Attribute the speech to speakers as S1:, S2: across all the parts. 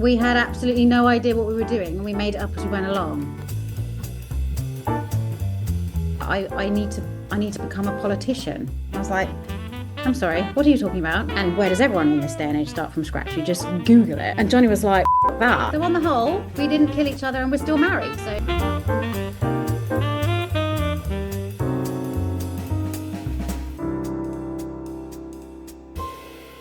S1: We had absolutely no idea what we were doing, and we made it up as we went along. I need to become a politician. I was like, I'm sorry, what are you talking about? And where does everyone in this day and age start from scratch? You just Google it. And Johnny was like, that. So on the whole, we didn't kill each other and we're still married. So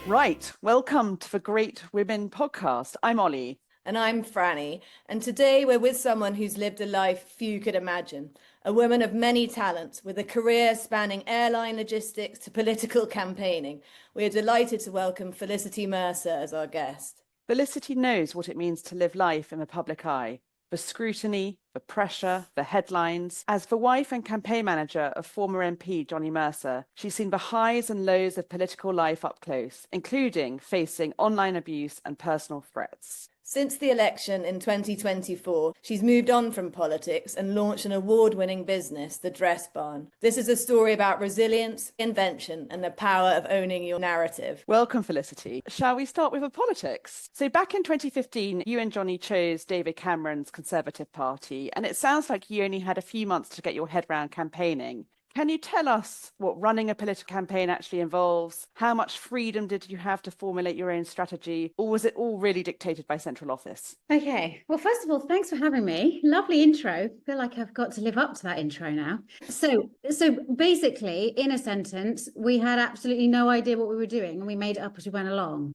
S2: Right, welcome to the Great Women podcast. I'm Ollie.
S3: And I'm Franny, and today we're with someone who's lived a life few could imagine. A woman of many talents with a career spanning airline logistics to political campaigning. We are delighted to welcome Felicity Mercer as our guest.
S2: Felicity knows what it means to live life in the public eye. The scrutiny, the pressure, the headlines. As the wife and campaign manager of former MP Johnny Mercer, she's seen the highs and lows of political life up close, including facing online abuse and personal threats.
S3: Since the election in 2024, she's moved on from politics and launched an award-winning business, The Dress Barn. This is a story about resilience, invention, and the power of owning your narrative.
S2: Welcome, Felicity. Shall we start with the politics? So back in 2015, you and Johnny chose David Cameron's Conservative Party, and it sounds like you only had a few months to get your head around campaigning. Can you tell us what running a political campaign actually involves? How much freedom did you have to formulate your own strategy? Or was it all really dictated by central office?
S1: okay. Well, first of all, thanks for having me. Lovely intro. I feel like I've got to live up to that intro now. So basically, in a sentence, we had absolutely no idea what we were doing, and we made it up as we went along.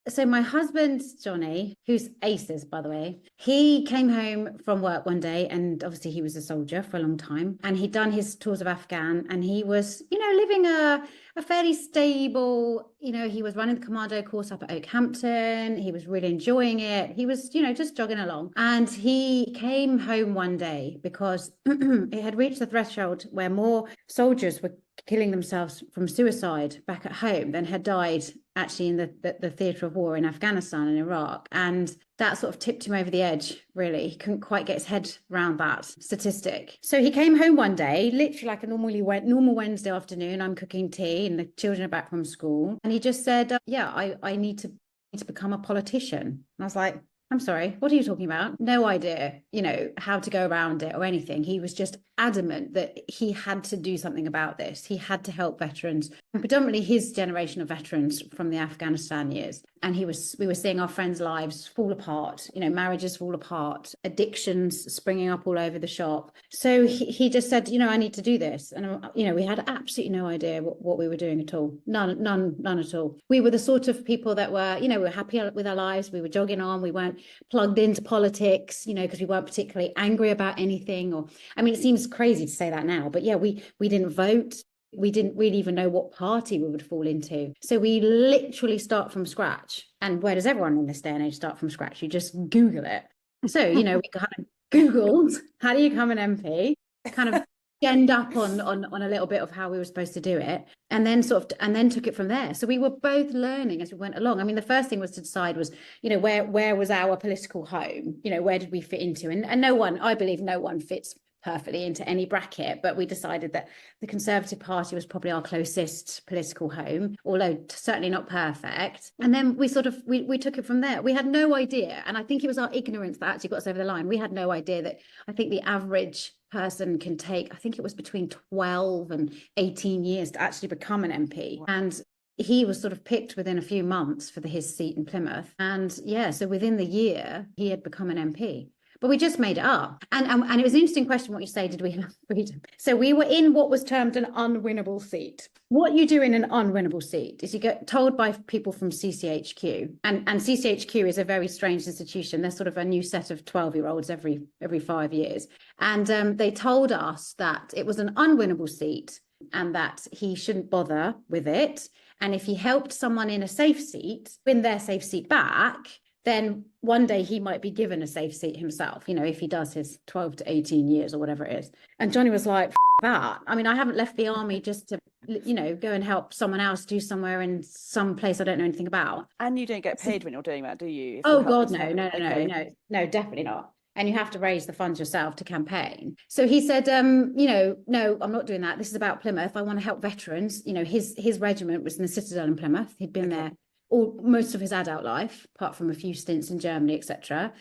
S1: So my husband, Johnny, who's aces, by the way, he came home from work one day, and obviously he was a soldier for a long time, and he'd done his tours of Afghan, and he was, living a fairly stable, he was running the commando course up at Oakhampton. He was really enjoying it. He was, just jogging along. And he came home one day because it had reached the threshold where more soldiers were killing themselves from suicide back at home than had died actually in the theatre of war in Afghanistan and Iraq. And that sort of tipped him over the edge, really. He couldn't quite get his head around that statistic. So he came home one day, literally like a normal Wednesday afternoon. I'm cooking tea and the children are back from school. And he just said, I need to become a politician. And I was like, I'm sorry, what are you talking about? No idea, how to go around it or anything. He was just adamant that he had to do something about this. He had to help veterans, and predominantly his generation of veterans from the Afghanistan years. And we were seeing our friends' lives fall apart, marriages fall apart, addictions springing up all over the shop. So he just said, I need to do this. And, we had absolutely no idea what we were doing at all. None at all. We were the sort of people that were, we were happy with our lives. We were jogging on. We weren't plugged into politics, because we weren't particularly angry about anything. It seems crazy to say that now, but yeah, we didn't vote. We didn't really even know what party we would fall into. So we literally start from scratch. And where does everyone in this day and age start from scratch? You just Google it. So, we kind of Googled, how do you become an MP? Kind of end up on a little bit of how we were supposed to do it, and then took it from there. So we were both learning as we went along. The first thing was to decide was, where was our political home? Where did we fit into? And I believe no one fits perfectly into any bracket, but we decided that the Conservative Party was probably our closest political home, although certainly not perfect. And then we took it from there. We had no idea, and I think it was our ignorance that actually got us over the line. We had no idea that I think the average person can take, I think it was between 12 and 18 years to actually become an MP. And he was sort of picked within a few months for his seat in Plymouth. And so within the year, he had become an MP. But we just made it up. And it was an interesting question what you say, did we have freedom? So we were in what was termed an unwinnable seat. What you do in an unwinnable seat is you get told by people from CCHQ, and CCHQ is a very strange institution. They're sort of a new set of 12-year-olds every 5 years. And they told us that it was an unwinnable seat and that he shouldn't bother with it. And if he helped someone in a safe seat, win their safe seat back, then one day he might be given a safe seat himself, if he does his 12 to 18 years or whatever it is. And Johnny was like, that. I haven't left the army just to, go and help someone else do somewhere in some place I don't know anything about.
S2: And you don't get paid when you're doing that, do you?
S1: Oh, God, no, definitely not. And you have to raise the funds yourself to campaign. So he said, no, I'm not doing that. This is about Plymouth. I want to help veterans. His regiment was in the Citadel in Plymouth. He'd been there all most of his adult life, apart from a few stints in Germany, etc.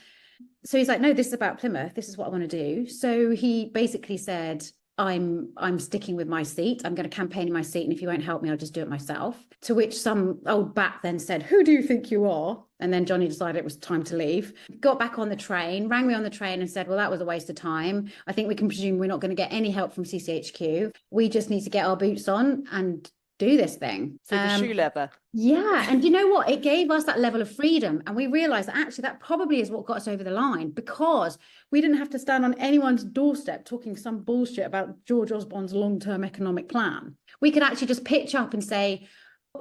S1: So he's like, no, this is about Plymouth. This is what I want to do. So he basically said, I'm sticking with my seat. I'm going to campaign in my seat. And if you won't help me, I'll just do it myself. To which some old bat then said, who do you think you are? And then Johnny decided it was time to leave. Got back on the train, rang me on the train and said, well, that was a waste of time. I think we can presume we're not going to get any help from CCHQ. We just need to get our boots on and do this thing.
S2: So the shoe leather.
S1: Yeah. And you know what? It gave us that level of freedom. And we realized that actually that probably is what got us over the line, because we didn't have to stand on anyone's doorstep talking some bullshit about George Osborne's long-term economic plan. We could actually just pitch up and say,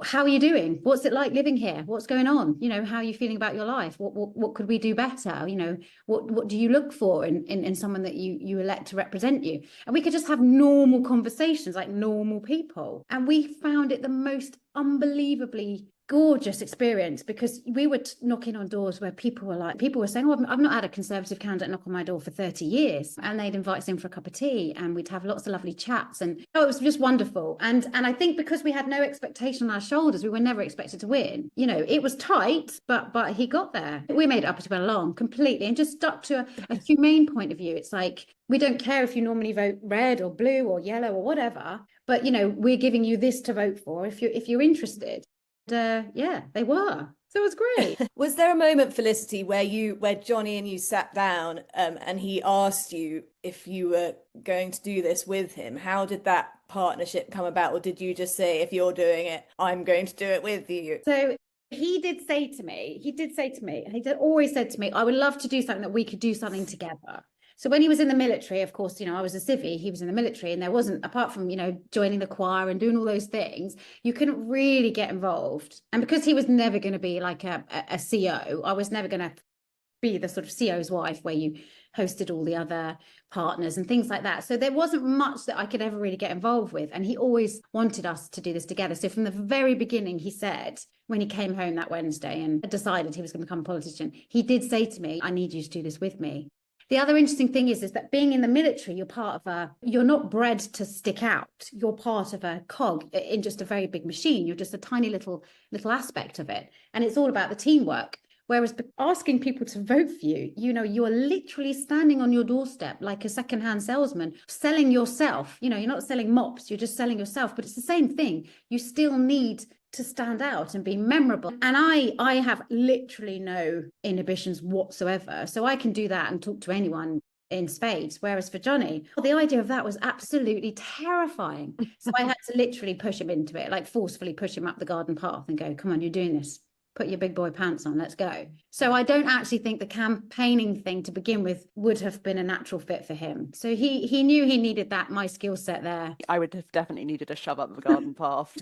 S1: how are you doing? What's it like living here? What's going on? You know, how are you feeling about your life? What could we do better? You know, what do you look for in someone that you elect to represent you? And we could just have normal conversations like normal people. And we found it the most unbelievably gorgeous experience, because we were knocking on doors where people were saying, oh, I've not had a Conservative candidate knock on my door for 30 years. And they'd invite us in for a cup of tea and we'd have lots of lovely chats. And it was just wonderful. And I think because we had no expectation on our shoulders, we were never expected to win. You know, it was tight, but he got there. We made it up as we went along completely, and just stuck to a humane point of view. It's like, we don't care if you normally vote red or blue or yellow or whatever, but, you know, we're giving you this to vote for if you're interested. Yeah, they were. So it was great.
S3: Was there a moment, Felicity, where Johnny and you sat down and he asked you if you were going to do this with him? How did that partnership come about? Or did you just say, if you're doing it, I'm going to do it with you?
S1: So he did and he always said to me, I would love to do something that we could do something together. So when he was in the military, of course, you know, I was a civvy, he was in the military, and there wasn't, apart from, you know, joining the choir and doing all those things, you couldn't really get involved. And because he was never going to be like a CO, I was never going to be the sort of CO's wife where you hosted all the other partners and things like that. So there wasn't much that I could ever really get involved with. And he always wanted us to do this together. So from the very beginning, he said, when he came home that Wednesday and decided he was going to become a politician, he did say to me, I need you to do this with me. The other interesting thing is that being in the military, you're not bred to stick out. You're part of a cog in just a very big machine. You're just a tiny little aspect of it. And it's all about the teamwork. Whereas asking people to vote for you, you know, you are literally standing on your doorstep like a secondhand salesman, selling yourself. You know, you're not selling mops, you're just selling yourself. But it's the same thing. You still need to stand out and be memorable. And I have literally no inhibitions whatsoever. So I can do that and talk to anyone in spades. Whereas for Johnny, the idea of that was absolutely terrifying. So I had to literally push him into it, like forcefully push him up the garden path and go, come on, you're doing this. Put your big boy pants on, let's go. So I don't actually think the campaigning thing to begin with would have been a natural fit for him. So he knew he needed that, my skill set there.
S2: I would have definitely needed a shove up the garden path.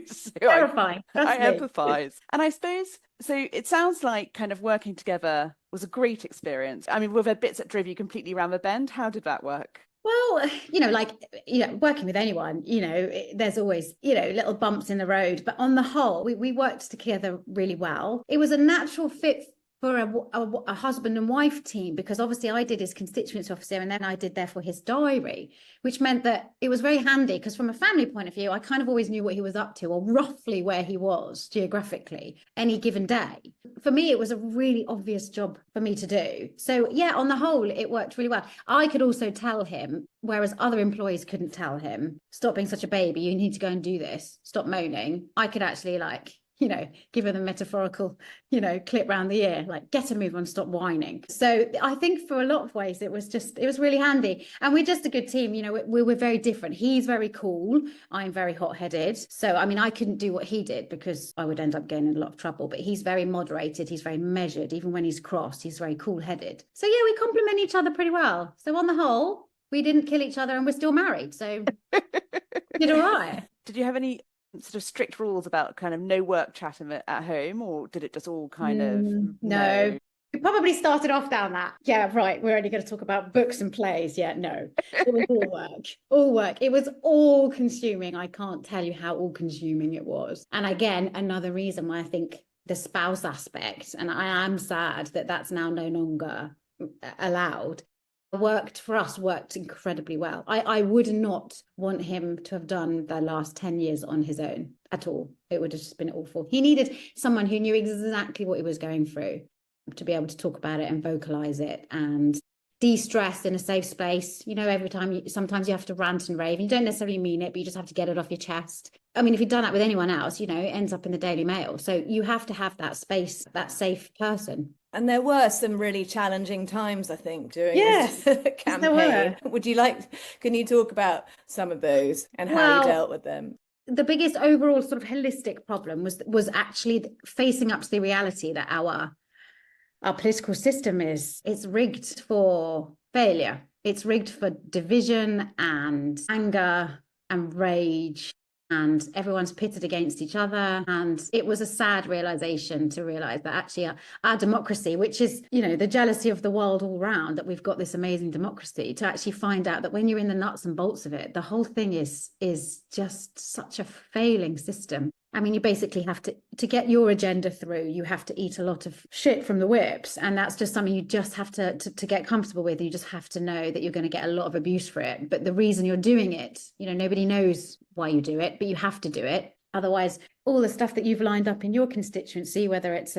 S2: So
S1: Terrifying.
S2: I empathize. And I suppose, so it sounds like kind of working together was a great experience. I mean, were there bits that drove you completely around the bend? How did that work?
S1: Well, you know, like, you know, working with anyone, you know, there's always, you know, little bumps in the road. But on the whole, we worked together really well. It was a natural fit for a husband and wife team, because obviously I did his constituency officer and then I did therefore his diary, which meant that it was very handy, because from a family point of view, I kind of always knew what he was up to, or roughly where he was geographically any given day. For me, it was a really obvious job for me to do. So yeah, on the whole, it worked really well. I could also tell him, whereas other employees couldn't tell him, stop being such a baby, you need to go and do this, stop moaning. I could actually, like, you know, give her the metaphorical, you know, clip round the ear, like, get a move on, stop whining. So I think for a lot of ways, it was really handy. And we're just a good team. You know, we're very different. He's very cool. I'm very hot-headed. So, I mean, I couldn't do what he did because I would end up getting in a lot of trouble, but he's very moderated. He's very measured. Even when he's cross, he's very cool-headed. So yeah, we complement each other pretty well. So on the whole, we didn't kill each other and we're still married. So did all right.
S2: Did you have any sort of strict rules about kind of no work chat at home, or did it just all kind of
S1: no? We probably started off down that. Yeah, right. We're only going to talk about books and plays. Yeah, no. It was all work. It was all consuming. I can't tell you how all consuming it was. And again, another reason why I think the spouse aspect, and I am sad that that's now no longer allowed. worked incredibly well. I would not want him to have done the last 10 years on his own at all. It would have just been awful. He needed someone who knew exactly what he was going through to be able to talk about it and vocalize it and de-stress in a safe space. Every time sometimes you have to rant and rave. You don't necessarily mean it, but you just have to get it off your chest. I mean, if you'd done that with anyone else, it ends up in the Daily Mail. So you have to have that space, that safe person.
S3: And there were some really challenging times, I think, during
S1: Yes,
S3: this campaign. Can you talk about some of those and how you dealt with them?
S1: The biggest overall sort of holistic problem was actually facing up to the reality that our political system it's rigged for failure. It's rigged for division and anger and rage, and everyone's pitted against each other. And it was a sad realization to realize that actually our democracy, which is, the jealousy of the world all round, that we've got this amazing democracy, to actually find out that when you're in the nuts and bolts of it, the whole thing is just such a failing system. I mean, you basically have to get your agenda through, you have to eat a lot of shit from the whips. And that's just something you just have to get comfortable with. You just have to know that you're going to get a lot of abuse for it. But the reason you're doing it, nobody knows why you do it, but you have to do it. Otherwise, all the stuff that you've lined up in your constituency, whether it's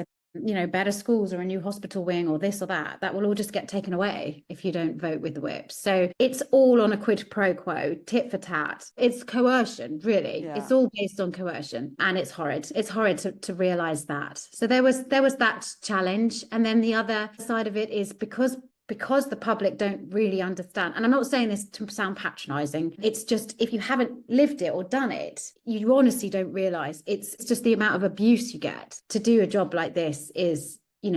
S1: better schools or a new hospital wing or this or that will all just get taken away if you don't vote with the whips. So it's all on a quid pro quo, tit for tat. It's coercion, really. Yeah. It's all based on coercion, and it's horrid. It's horrid to realize that. So there was that challenge. And then the other side of it is because the public don't really understand, and I'm not saying this to sound patronizing, it's just if you haven't lived it or done it, you honestly don't realize it's just the amount of abuse you get. To do a job like this is, I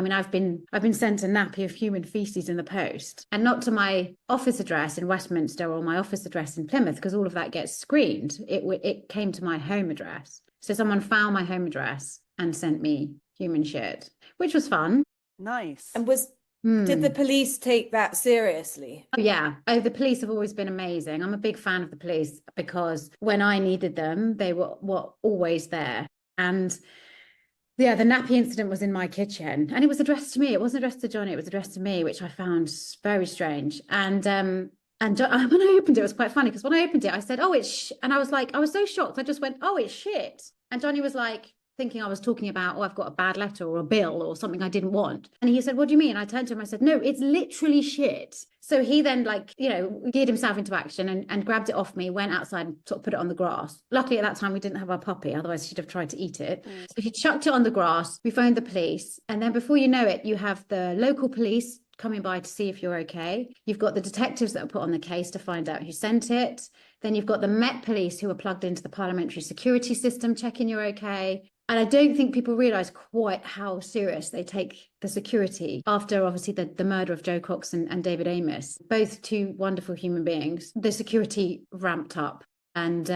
S1: mean, I've been sent a nappy of human feces in the post, and not to my office address in Westminster or my office address in Plymouth, because all of that gets screened. It came to my home address. So someone found my home address and sent me human shit, which was fun.
S2: Nice.
S3: And did the police take that seriously?
S1: Oh, yeah. The police have always been amazing. I'm a big fan of the police because when I needed them, they were always there. And yeah, the nappy incident was in my kitchen, and it was addressed to me. It wasn't addressed to Johnny, it was addressed to me, which I found very strange. And when I opened it was quite funny, because when I opened it, I said, "Oh, it's," and I was so shocked. I just went, "Oh, it's shit." And Johnny was like, thinking I was talking about, "Oh, I've got a bad letter or a bill or something I didn't want." And he said, "What do you mean?" I turned to him, I said, "No, it's literally shit." So he then geared himself into action and grabbed it off me, went outside and sort of put it on the grass. Luckily at that time we didn't have our puppy, otherwise she'd have tried to eat it. So he chucked it on the grass. We phoned the police, and then before you know it, you have the local police coming by to see if you're okay. You've got the detectives that are put on the case to find out who sent it. Then you've got the Met Police who are plugged into the parliamentary security system checking you're okay. And I don't think people realise quite how serious they take the security after, obviously, the murder of Joe Cox and David Amos, both two wonderful human beings. The security ramped up. And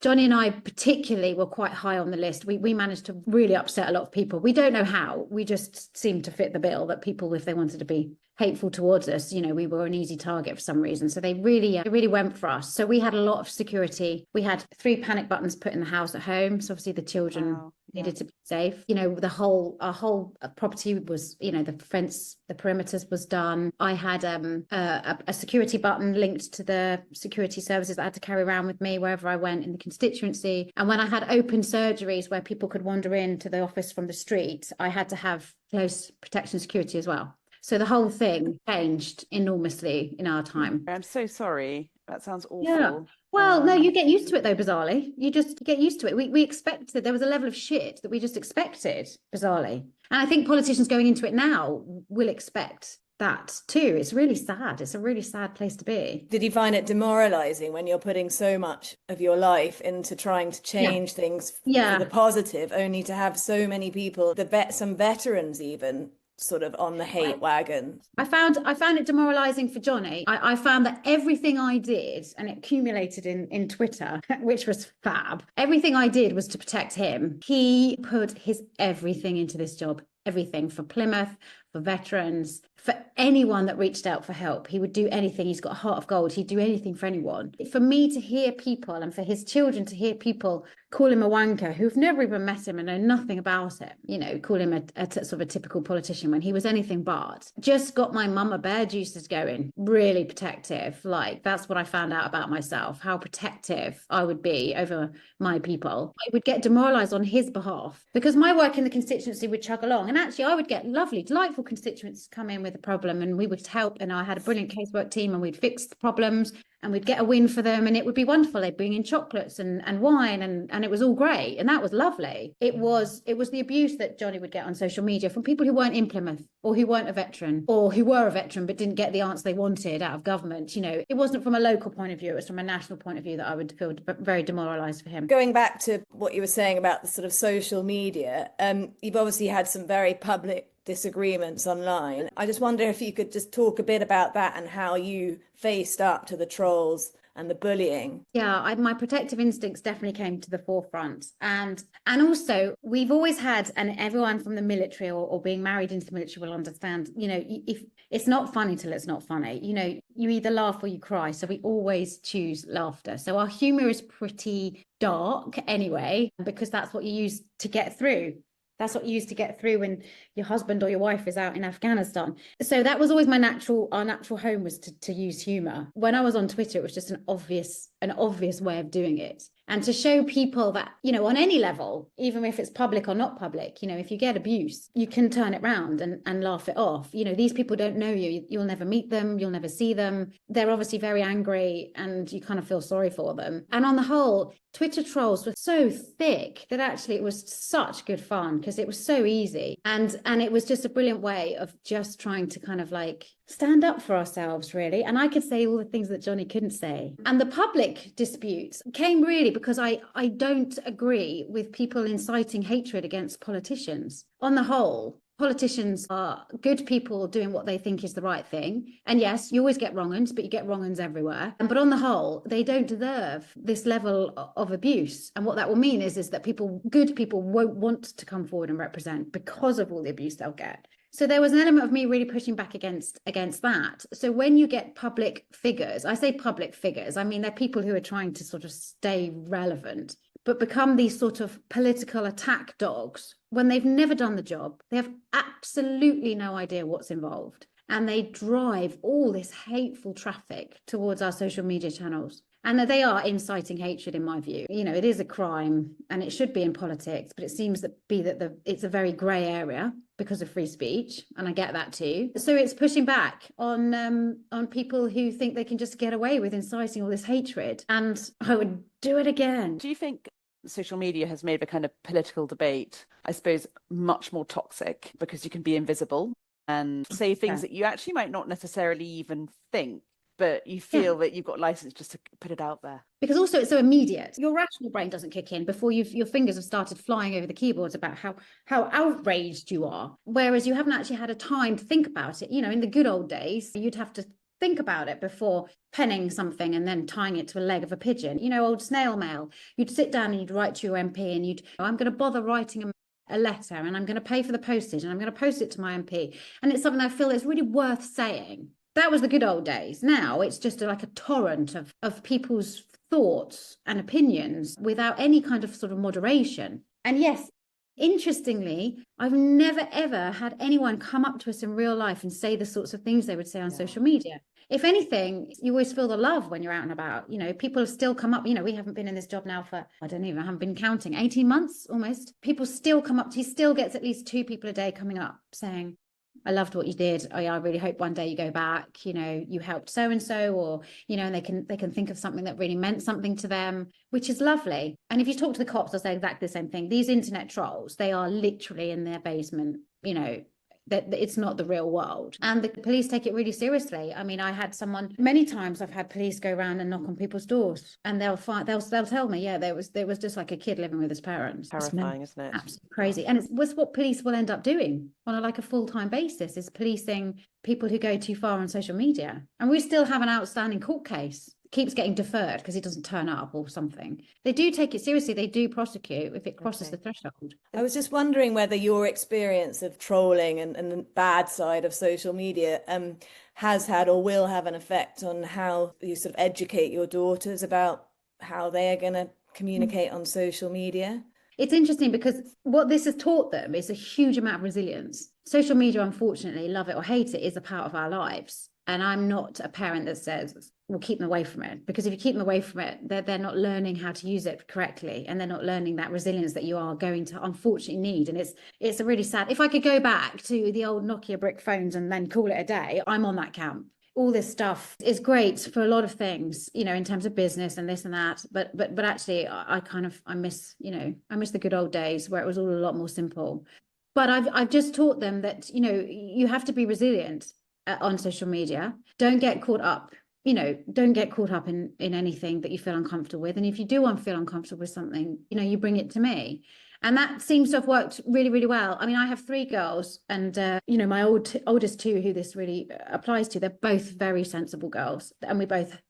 S1: Johnny and I particularly were quite high on the list. We managed to really upset a lot of people. We don't know how. We just seemed to fit the bill that people, if they wanted to be hateful towards us, we were an easy target for some reason. So they really went for us. So we had a lot of security. We had 3 panic buttons put in the house at home. So obviously the children needed to be safe. Our whole property was, the fence, the perimeters was done. I had a security button linked to the security services that I had to carry around with me wherever I went in the constituency. And when I had open surgeries where people could wander into the office from the street, I had to have close protection security as well. So the whole thing changed enormously in our time.
S2: I'm so sorry. That sounds awful.
S1: Yeah. Well, no, you get used to it though, bizarrely. You just get used to it. We expected, there was a level of shit that we just expected, bizarrely. And I think politicians going into it now will expect that too. It's really sad. It's a really sad place to be.
S3: Did you find it demoralizing when you're putting so much of your life into trying to change things for the positive, only to have so many people, some veterans even, sort of on the hate wagon?
S1: I found it demoralizing for Johnny. I found that everything I did, and it accumulated in Twitter, which was fab, everything I did was to protect him. He put his everything into this job, everything, for Plymouth, for veterans, for anyone that reached out for help. He would do anything. He's got a heart of gold. He'd do anything for anyone. For me to hear people, and for his children to hear people call him a wanker who've never even met him and know nothing about it, you know, call him a sort of a typical politician when he was anything but, just got my mama bear juices going. Really protective. Like, that's what I found out about myself, how protective I would be over my people. I would get demoralized on his behalf because my work in the constituency would chug along, and actually I would get lovely, delightful constituents come in with a problem and we would help, and I had a brilliant casework team and we'd fix the problems and we'd get a win for them, and it would be wonderful. They'd bring in chocolates and wine, and it was all great, and that was lovely. It was the abuse that Johnny would get on social media from people who weren't in Plymouth, or who weren't a veteran, or who were a veteran but didn't get the answer they wanted out of government. You know, it wasn't from a local point of view, it was from a national point of view that I would feel very demoralized for him.
S3: Going back to what you were saying about the sort of social media, you've obviously had some very public disagreements online. I just wonder if you could just talk a bit about that and how you faced up to the trolls and the bullying.
S1: Yeah, my protective instincts definitely came to the forefront. And also, we've always had, and everyone from the military or being married into the military will understand, you know, if it's not funny till it's not funny, you know, you either laugh or you cry. So we always choose laughter. So our humor is pretty dark anyway, because that's what you use to get through. That's what you use to get through when your husband or your wife is out in Afghanistan. So that was always our natural home, was to use humor. When I was on Twitter, it was just an obvious way of doing it. And to show people that, you know, on any level, even if it's public or not public, you know, if you get abuse, you can turn it round and laugh it off. You know, these people don't know you. You'll never meet them. You'll never see them. They're obviously very angry and you kind of feel sorry for them. And on the whole, Twitter trolls were so thick that actually it was such good fun because it was so easy. And it was just a brilliant way of just trying to kind of like stand up for ourselves, really. And I could say all the things that Johnny couldn't say. And the public disputes came really because I don't agree with people inciting hatred against politicians. On the whole, politicians are good people doing what they think is the right thing. And yes, you always get wrong-uns, but you get wrong-uns everywhere. But on the whole, they don't deserve this level of abuse. And what that will mean is that good people won't want to come forward and represent because of all the abuse they'll get. So there was an element of me really pushing back against that. So when you get public figures, I say public figures, I mean, they're people who are trying to sort of stay relevant, but become these sort of political attack dogs when they've never done the job. They have absolutely no idea what's involved. And they drive all this hateful traffic towards our social media channels. And they are inciting hatred, in my view. You know, it is a crime and it should be in politics, but it seems that it's a very grey area because of free speech. And I get that too. So it's pushing back on people who think they can just get away with inciting all this hatred. And I would do it again.
S2: Do you think social media has made the kind of political debate, I suppose, much more toxic because you can be invisible and say things that you actually might not necessarily even think, but you feel that you've got license just to put it out there?
S1: Because also it's so immediate. Your rational brain doesn't kick in before your fingers have started flying over the keyboards about how outraged you are. Whereas you haven't actually had a time to think about it. You know, in the good old days, you'd have to think about it before penning something and then tying it to a leg of a pigeon. You know, old snail mail. You'd sit down and you'd write to your MP and I'm going to bother writing a letter and I'm going to pay for the postage and I'm going to post it to my MP. And it's something I feel is really worth saying. That was the good old days. Now it's just like a torrent of people's thoughts and opinions without any kind of sort of moderation. And yes, interestingly, I've never, ever had anyone come up to us in real life and say the sorts of things they would say on social media. If anything, you always feel the love when you're out and about. You know, people have still come up. You know, we haven't been in this job now for, I haven't been counting, 18 months almost. People still come up. He still gets at least 2 people a day coming up saying, I loved what you did. I really hope one day you go back, you know, you helped so-and-so, or, you know, and they can think of something that really meant something to them, which is lovely. And if you talk to the cops, they'll say exactly the same thing. These internet trolls, they are literally in their basement, you know, that it's not the real world. And the police take it really seriously. I mean, I had many times I've had police go around and knock on people's doors and they'll tell me, there was just like a kid living with his parents.
S2: Terrifying, isn't it?
S1: Absolutely crazy. And it's what police will end up doing on a full-time basis, is policing people who go too far on social media. And we still have an outstanding court case keeps getting deferred because he doesn't turn up or something, they do take it seriously. They do prosecute if it crosses the threshold.
S3: I was just wondering whether your experience of trolling and the bad side of social media has had or will have an effect on how you sort of educate your daughters about how they are going to communicate on social media.
S1: It's interesting because what this has taught them is a huge amount of resilience. Social media, unfortunately, love it or hate it, is a part of our lives. And I'm not a parent that says, we'll keep them away from it. Because if you keep them away from it, they're not learning how to use it correctly. And they're not learning that resilience that you are going to unfortunately need. And it's a really sad, if I could go back to the old Nokia brick phones and then call it a day, I'm on that camp. All this stuff is great for a lot of things, you know, in terms of business and this and that. But actually, I miss the good old days where it was all a lot more simple. But I've just taught them that, you know, you have to be resilient on social media. Don't get caught up, you know, don't get caught up in anything that you feel uncomfortable with. And if you do want to feel uncomfortable with something, you know, you bring it to me. And that seems to have worked really, really well. I mean, I have 3 girls and, you know, my oldest 2 who this really applies to, they're both very sensible girls. And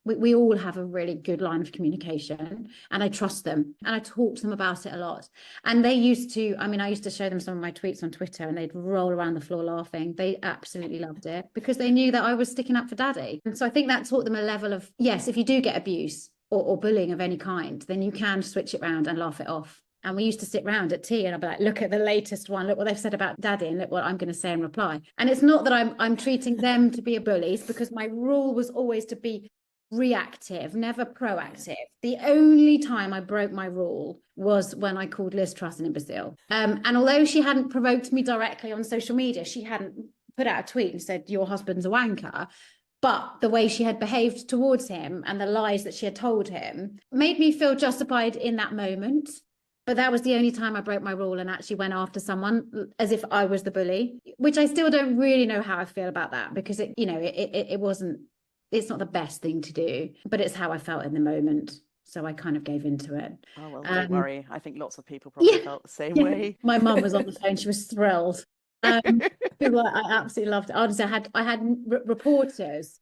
S1: we all have a really good line of communication, and I trust them and I talk to them about it a lot. And they used to, I mean, I used to show them some of my tweets on Twitter and they'd roll around the floor laughing. They absolutely loved it because they knew that I was sticking up for daddy. And so I think that taught them a level of, yes, if you do get abuse or bullying of any kind, then you can switch it around and laugh it off. And we used to sit round at tea and I'd be like, look at the latest one, look what they've said about daddy and look what I'm going to say in reply. And it's not that I'm treating them to be a bullies, because my rule was always to be reactive, never proactive. The only time I broke my rule was when I called Liz Truss an imbecile. And although she hadn't provoked me directly on social media, she hadn't put out a tweet and said, your husband's a wanker. But the way she had behaved towards him and the lies that she had told him made me feel justified in that moment. But that was the only time I broke my rule and actually went after someone as if I was the bully, which I still don't really know how I feel about that, because it wasn't, it's not the best thing to do, but it's how I felt in the moment. So I kind of gave into it.
S2: Oh, well, don't worry. I think lots of people probably felt the same way.
S1: My mum was on the phone. She was thrilled. I absolutely loved it. Honestly, I had reporters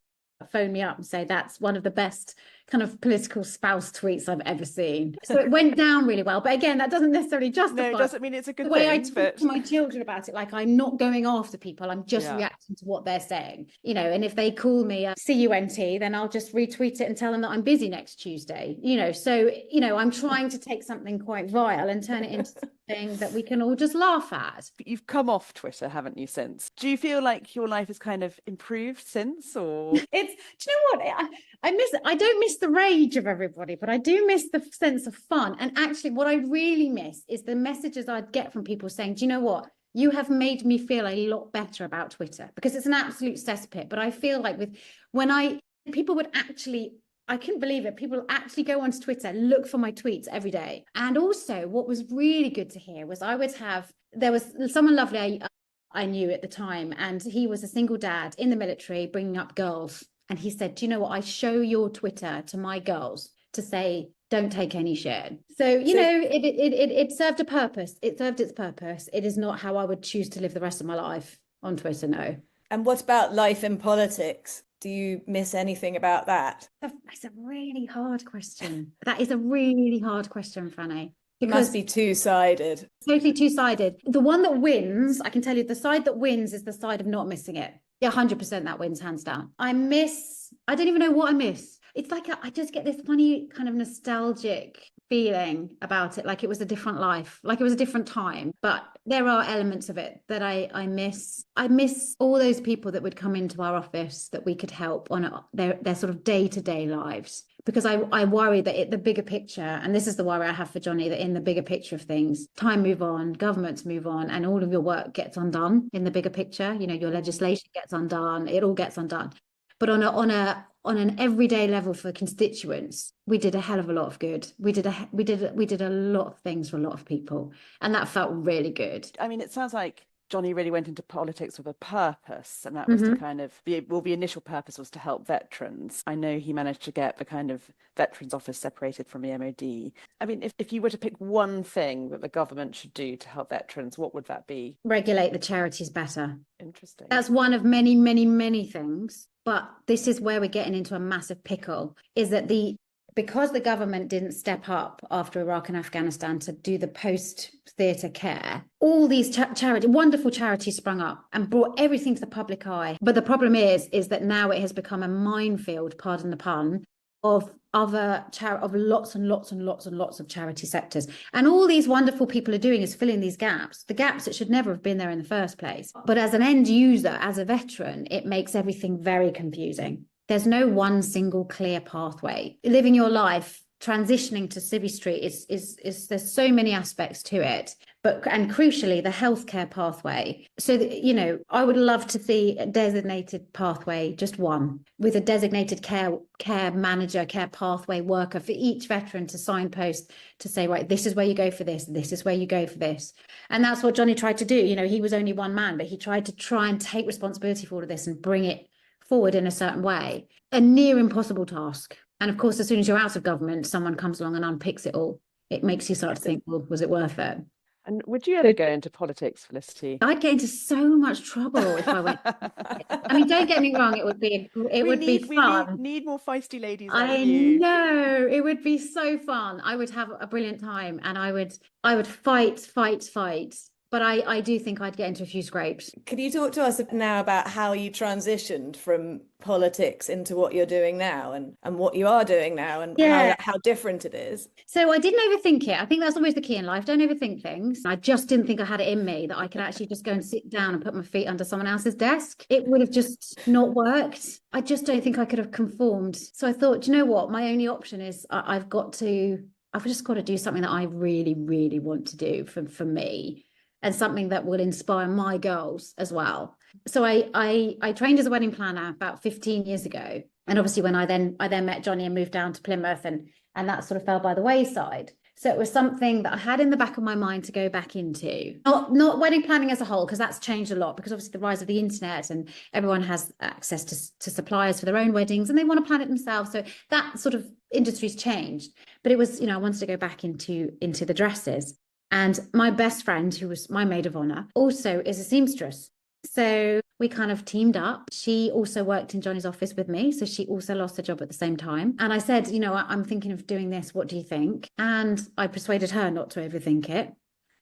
S1: phone me up and say that's one of the best kind of political spouse tweets I've ever seen. So it went down really well. But again, that doesn't necessarily justify.
S2: No, it doesn't mean it's a good
S1: the way
S2: thing.
S1: I talk to my children about it, like I'm not going after people. I'm just reacting to what they're saying. You know, and if they call me a CUNT, then I'll just retweet it and tell them that I'm busy next Tuesday. You know, so, you know, I'm trying to take something quite vile and turn it into something that we can all just laugh at.
S2: But you've come off Twitter, haven't you, since? Do you feel like your life has kind of improved since, or?
S1: Do you know what? I don't miss the rage of everybody, but I do miss the sense of fun. And actually what I really miss is the messages I'd get from people saying, do you know what? You have made me feel a lot better about Twitter, because it's an absolute cesspit. But I feel like people would actually, I couldn't believe it. People actually go onto Twitter, look for my tweets every day. And also what was really good to hear was there was someone lovely I knew at the time, and he was a single dad in the military bringing up girls. And he said, do you know what? I show your Twitter to my girls to say, don't take any shit. So, you know, it served a purpose. It served its purpose. It is not how I would choose to live the rest of my life on Twitter, no.
S3: And what about life in politics? Do you miss anything about that?
S1: That's a really hard question. That is a really hard question, Franny.
S3: It must be two-sided.
S1: Totally two-sided. The one that wins, I can tell you, the side that wins is the side of not missing it. Yeah, 100% that wins, hands down. I don't even know what I miss. It's like I just get this funny kind of nostalgic feeling about it, like it was a different life, like it was a different time. But there are elements of it that I miss. I miss all those people that would come into our office that we could help on their sort of day-to-day lives. Because I worry that the bigger picture, and this is the worry I have for Johnny, that in the bigger picture of things, time move on, governments move on, and all of your work gets undone in the bigger picture. You know, your legislation gets undone, it all gets undone. But on an everyday level for constituents, we did a hell of a lot of good. We did a lot of things for a lot of people, and that felt really good.
S2: I mean, it sounds like Johnny really went into politics with a purpose, and that was to kind of the initial purpose was to help veterans. I know he managed to get the kind of Veterans Office separated from the MOD. I mean, if you were to pick one thing that the government should do to help veterans, what would that be?
S1: Regulate the charities better.
S2: Interesting.
S1: That's one of many, many, many things. But this is where we're getting into a massive pickle, is that because the government didn't step up after Iraq and Afghanistan to do the post-theatre care, all these wonderful charities sprung up and brought everything to the public eye. But the problem is that now it has become a minefield, pardon the pun, of lots and lots and lots and lots of charity sectors. And all these wonderful people are doing is filling these gaps, the gaps that should never have been there in the first place. But as an end user, as a veteran, it makes everything very confusing. There's no one single clear pathway. Living your life, transitioning to Civvy Street is there's so many aspects to it, and crucially the healthcare pathway. So that, I would love to see a designated pathway, just one, with a designated care manager, care pathway worker for each veteran to signpost to say, right, this is where you go for this is where you go for this. And that's what Johnny tried to do. He was only one man, but he tried to take responsibility for all of this and bring it forward in a certain way. A near impossible task. And of course, as soon as you're out of government, someone comes along and unpicks it all. It makes you start to think, well, was it worth it?
S2: And would you ever go into politics, Felicity?
S1: I'd get into so much trouble if I went. I mean, don't get me wrong, it would be fun.
S2: We need more feisty ladies
S1: I
S2: like you.
S1: know, it would be so fun. I would have a brilliant time, and I would fight. But I do think I'd get into a few scrapes.
S3: Could you talk to us now about how you transitioned from politics into what you're doing now and what you are doing now, and how different it is?
S1: So I didn't overthink it. I think that's always the key in life. Don't overthink things. I just didn't think I had it in me that I could actually just go and sit down and put my feet under someone else's desk. It would have just not worked. I just don't think I could have conformed. So I thought, do you know what? My only option is I've just got to do something that I really, really want to do for me, and something that will inspire my girls as well. So I trained as a wedding planner about 15 years ago. And obviously when I then met Johnny and moved down to Plymouth, and that sort of fell by the wayside. So it was something that I had in the back of my mind to go back into. Not wedding planning as a whole, because that's changed a lot, because obviously the rise of the internet and everyone has access to suppliers for their own weddings and they want to plan it themselves. So that sort of industry's changed. But it was, I wanted to go back into the dresses. And my best friend, who was my maid of honor, also is a seamstress. So we kind of teamed up. She also worked in Johnny's office with me. So she also lost her job at the same time. And I said, I'm thinking of doing this. What do you think? And I persuaded her not to overthink it,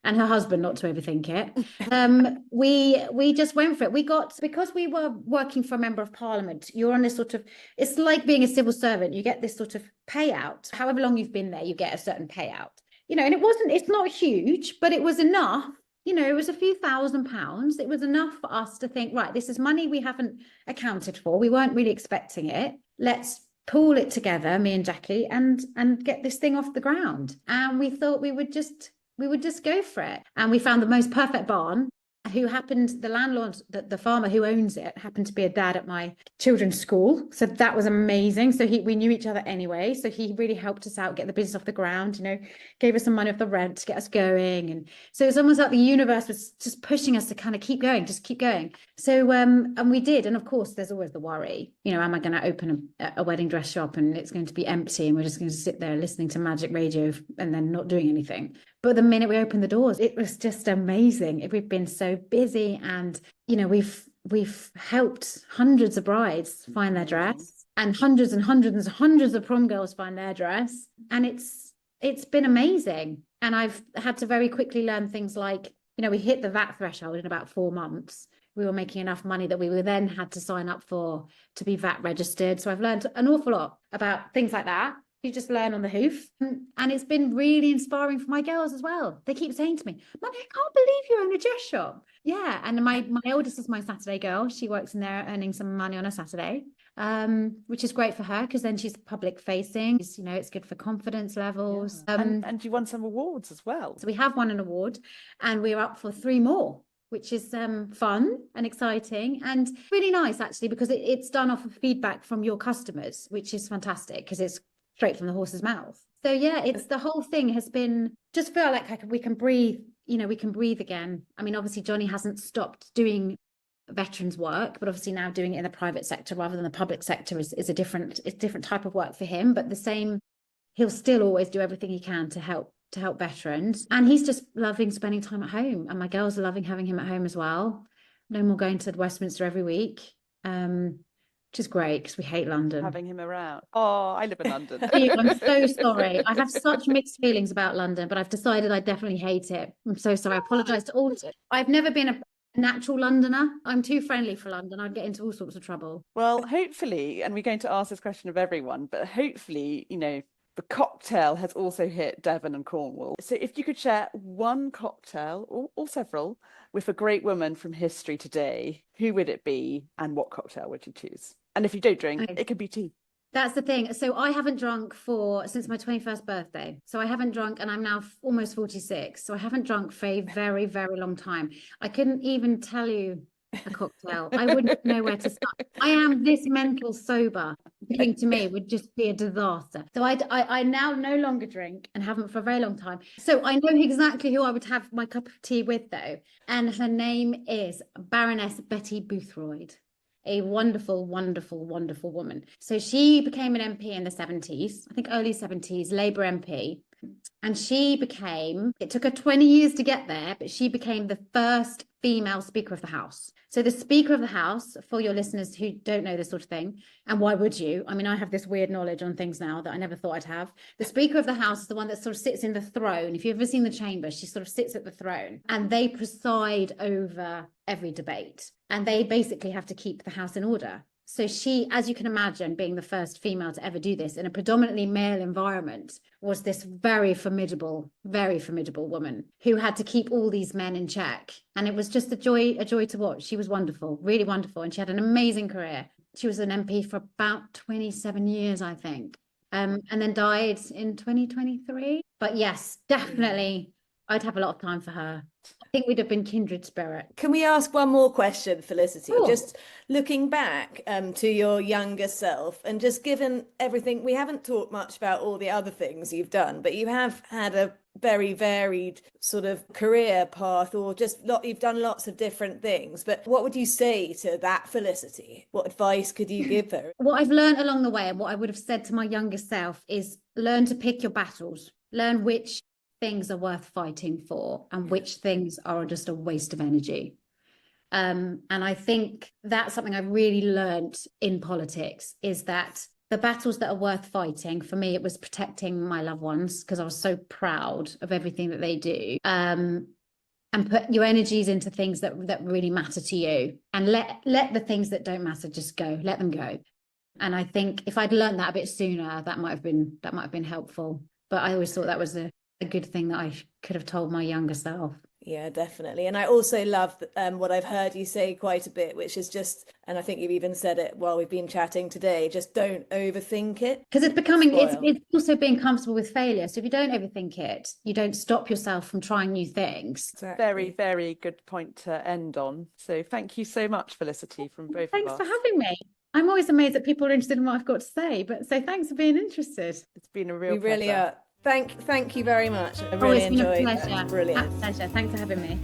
S1: and her husband not to overthink it. We just went for it. Because we were working for a member of parliament, you're on this sort of, it's like being a civil servant. You get this sort of payout. However long you've been there, you get a certain payout. And it's not huge, but it was enough. It was a few £1,000s. It was enough for us to think, right, this is money we haven't accounted for. We weren't really expecting it. Let's pool it together, me and Jackie, and get this thing off the ground. And we thought we would just go for it. And we found the most perfect barn. The landlord, the farmer who owns it, happened to be a dad at my children's school. So that was amazing. So we knew each other anyway. So he really helped us out, get the business off the ground, gave us some money off the rent to get us going. And so it's almost like the universe was just pushing us to kind of keep going. So, and we did. And of course, there's always the worry, am I going to open a wedding dress shop and it's going to be empty and we're just going to sit there listening to magic radio and then not doing anything. But the minute we opened the doors, it was just amazing. We've been so busy, and we've helped hundreds of brides find their dress, and hundreds and hundreds and hundreds of prom girls find their dress, and it's been amazing. And I've had to very quickly learn things like, we hit the VAT threshold in about 4 months. We were making enough money that we were then had to sign up to be VAT registered. So I've learned an awful lot about things like that. You just learn on the hoof. And it's been really inspiring for my girls as well. They keep saying to me, Mummy, I can't believe you own a dress shop. Yeah. And my oldest is my Saturday girl. She works in there earning some money on a Saturday, which is great for her, because then she's public facing. It's good for confidence levels.
S2: Yeah. And you won some awards as well.
S1: So we have won an award, and we're up for 3 more, which is fun and exciting and really nice, actually, because it's done off of feedback from your customers, which is fantastic, because it's straight from the horse's mouth. So yeah, it's the whole thing has been, just feel like we can breathe, we can breathe again. I mean, obviously Johnny hasn't stopped doing veterans work, but obviously now doing it in the private sector rather than the public sector is a different type of work for him. But the same, he'll still always do everything he can to help veterans. And he's just loving spending time at home. And my girls are loving having him at home as well. No more going to Westminster every week. which is great because we hate London.
S2: having him around. Oh, I live in London.
S1: I'm so sorry. I have such mixed feelings about London, but I've decided I definitely hate it. I'm so sorry. I apologise to all. I've never been a natural Londoner. I'm too friendly for London. I'd get into all sorts of trouble.
S2: Well, hopefully, and we're going to ask this question of everyone, but hopefully, the cocktail has also hit Devon and Cornwall. So if you could share one cocktail or several with a great woman from history today, who would it be and what cocktail would you choose? And if you don't drink, it could be tea.
S1: That's the thing. So I haven't drunk since my 21st birthday. So I haven't drunk, and I'm now almost 46. So I haven't drunk for a very, very long time. I couldn't even tell you a cocktail. I wouldn't know where to start. I am this mental sober. Drinking to me would just be a disaster. So I now no longer drink and haven't for a very long time. So I know exactly who I would have my cup of tea with though. And her name is Baroness Betty Boothroyd. A wonderful, wonderful, wonderful woman. So she became an MP in the 70s, I think early 70s, Labour MP. And it took her 20 years to get there, but she became the first female Speaker of the House. So the Speaker of the House, for your listeners who don't know this sort of thing, and why would you? I mean, I have this weird knowledge on things now that I never thought I'd have. The Speaker of the House is the one that sort of sits in the throne. If you've ever seen the chamber, she sort of sits at the throne and they preside over every debate. And they basically have to keep the House in order. So she, as you can imagine, being the first female to ever do this in a predominantly male environment, was this very formidable woman who had to keep all these men in check. And it was just a joy to watch. She was wonderful, really wonderful. And she had an amazing career. She was an MP for about 27 years, I think, and then died in 2023. But yes, definitely, I'd have a lot of time for her. I think we'd have been kindred spirit.
S3: Can we ask one more question, Felicity?
S1: Sure.
S3: Just looking back to your younger self, and just given everything, we haven't talked much about all the other things you've done, but you have had a very varied sort of career path, or you've done lots of different things. But what would you say to that Felicity? What advice could you give her?
S1: What I've learned along the way, and what I would have said to my younger self, is learn to pick your battles. Learn which things are worth fighting for and which things are just a waste of energy. And I think that's something I really learned in politics, is that the battles that are worth fighting, for me, it was protecting my loved ones, because I was so proud of everything that they do. And put your energies into things that really matter to you, and let the things that don't matter just go, let them go. And I think if I'd learned that a bit sooner, that might have been helpful. But I always thought that was a good thing that I could have told my younger self.
S3: Yeah, definitely. And I also love what I've heard you say quite a bit, which is just, and I think you've even said it while we've been chatting today, just don't overthink it.
S1: Because it's also being comfortable with failure. So if you don't overthink it, you don't stop yourself from trying new things.
S3: Exactly.
S2: Very, very good point to end on. So thank you so much, Felicity, from both of us.
S1: Thanks for having me. I'm always amazed that people are interested in what I've got to say, but so thanks for being interested.
S2: It's been a real
S3: We really
S2: pleasure.
S3: are. Thank you very much. I
S1: Oh,
S3: really
S1: it's been a
S3: enjoyed
S1: pleasure.
S3: that. Brilliant.
S1: A pleasure. Thanks for having me.